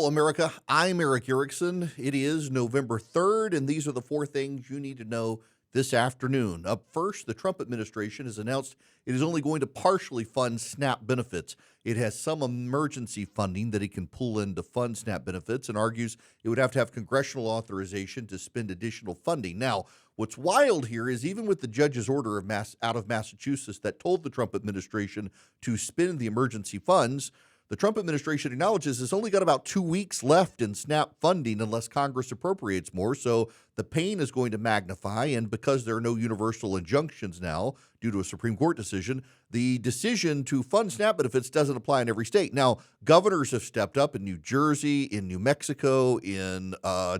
America. I'm Erick Erickson. It is November 3rd, and these are the four things you need to know this afternoon. Up first, the Trump administration has announced it is only going to partially fund SNAP benefits. It has some emergency funding that it can pull in to fund SNAP benefits and argues it would have to have congressional authorization to spend additional funding. Now, what's wild here is even with the judge's order out of Massachusetts that told the Trump administration to spend the emergency funds, the Trump administration acknowledges it's only got about 2 weeks left in SNAP funding unless Congress appropriates more. So the pain is going to magnify. And because there are no universal injunctions now due to a Supreme Court decision, the decision to fund SNAP benefits doesn't apply in every state. Now, governors have stepped up in New Jersey, in New Mexico, in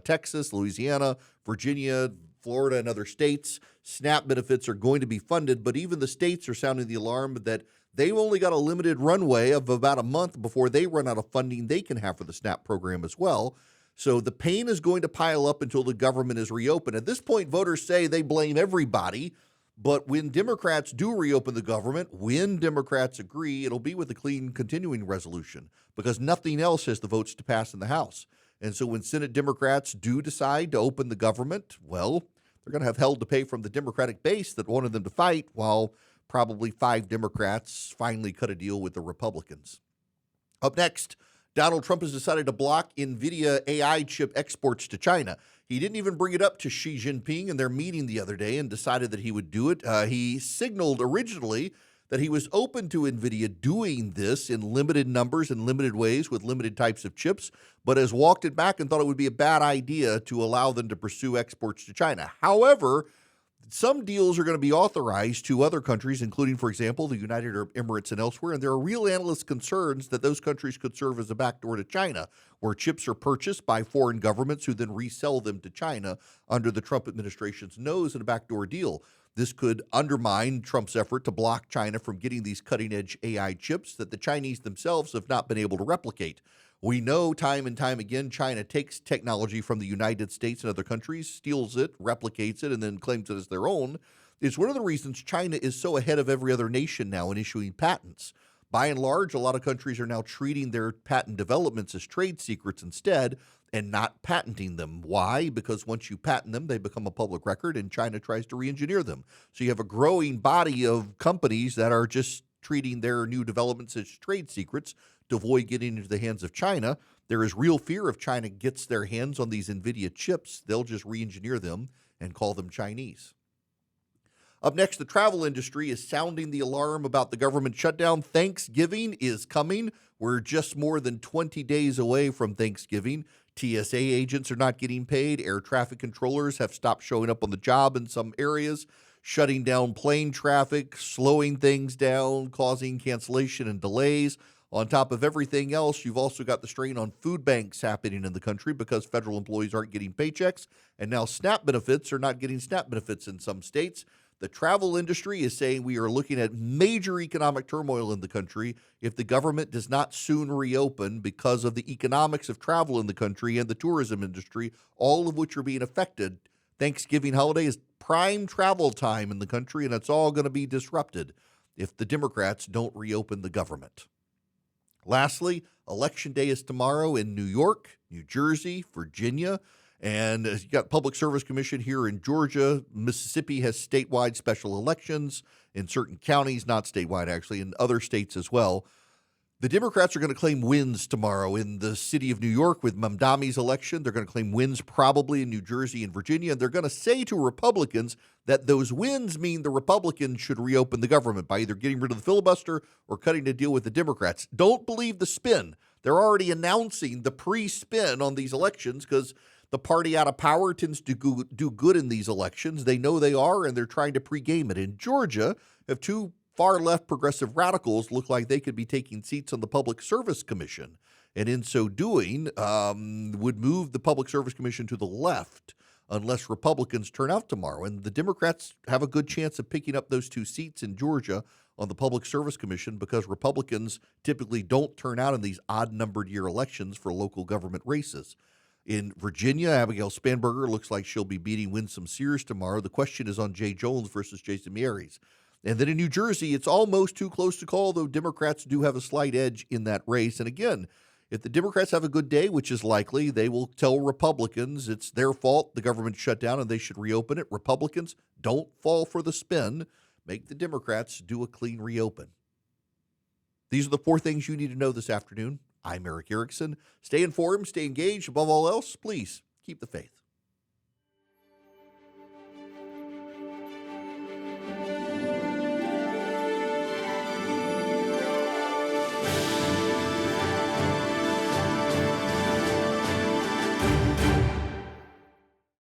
Texas, Louisiana, Virginia, Florida, and other states. SNAP benefits are going to be funded, but even the states are sounding the alarm that they've only got a limited runway of about a month before they run out of funding they can have for the SNAP program as well. So the pain is going to pile up until the government is reopened. At this point, voters say they blame everybody, but when Democrats do reopen the government, when Democrats agree, it'll be with a clean continuing resolution because nothing else has the votes to pass in the House. And so when Senate Democrats do decide to open the government, well, they're going to have hell to pay from the Democratic base that wanted them to fight while probably 5 Democrats finally cut a deal with the Republicans. Up next, Donald Trump has decided to block Nvidia AI chip exports to China. He didn't even bring it up to Xi Jinping in their meeting the other day and decided that he would do it. He signaled originally that he was open to Nvidia doing this in limited numbers and limited ways with limited types of chips, but has walked it back and thought it would be a bad idea to allow them to pursue exports to China. However, some deals are going to be authorized to other countries, including, for example, the United Arab Emirates and elsewhere. And there are real analyst concerns that those countries could serve as a backdoor to China, where chips are purchased by foreign governments who then resell them to China under the Trump administration's nose in a backdoor deal. This could undermine Trump's effort to block China from getting these cutting-edge AI chips that the Chinese themselves have not been able to replicate. We know time and time again China takes technology from the United States and other countries, steals it, replicates it, and then claims it as their own. It's one of the reasons China is so ahead of every other nation now in issuing patents. By and large, a lot of countries are now treating their patent developments as trade secrets instead and not patenting them. Why? Because once you patent them, they become a public record and China tries to re-engineer them. So you have a growing body of companies that are just treating their new developments as trade secrets to avoid getting into the hands of China. There is real fear if China gets their hands on these Nvidia chips, they'll just re-engineer them and call them Chinese. Up next, the travel industry is sounding the alarm about the government shutdown. Thanksgiving is coming. We're just more than 20 days away from Thanksgiving. TSA agents are not getting paid. Air traffic controllers have stopped showing up on the job in some areas, shutting down plane traffic, slowing things down, causing cancellation and delays. On top of everything else, you've also got the strain on food banks happening in the country because federal employees aren't getting paychecks, and now SNAP benefits are not getting SNAP benefits in some states. The travel industry is saying we are looking at major economic turmoil in the country if the government does not soon reopen because of the economics of travel in the country and the tourism industry, all of which are being affected. Thanksgiving holiday is prime travel time in the country, and it's all going to be disrupted if the Democrats don't reopen the government. Lastly, Election Day is tomorrow in New York, New Jersey, Virginia, and you got Public Service Commission here in Georgia. Mississippi has statewide special elections in certain counties, not statewide actually, in other states as well. The Democrats are going to claim wins tomorrow in the city of New York with Mamdani's election. They're going to claim wins probably in New Jersey and Virginia. And they're going to say to Republicans that those wins mean the Republicans should reopen the government by either getting rid of the filibuster or cutting a deal with the Democrats. Don't believe the spin. They're already announcing the pre-spin on these elections because the party out of power tends to do good in these elections. They know they are, and they're trying to pregame it. In Georgia, if two far-left progressive radicals look like they could be taking seats on the Public Service Commission, and in so doing would move the Public Service Commission to the left unless Republicans turn out tomorrow. And the Democrats have a good chance of picking up those 2 seats in Georgia on the Public Service Commission because Republicans typically don't turn out in these odd-numbered year elections for local government races. In Virginia, Abigail Spanberger looks like she'll be beating Winsome Sears tomorrow. The question is on Jay Jones versus Jason Mieres. And then in New Jersey, it's almost too close to call, though Democrats do have a slight edge in that race. And again, If the Democrats have a good day, which is likely, they will tell Republicans it's their fault, the government shut down, and they should reopen it. Republicans, don't fall for the spin. Make the Democrats do a clean reopen. These are the 4 things you need to know this afternoon. I'm Erick Erickson. Stay informed, stay engaged. Above all else, please keep the faith.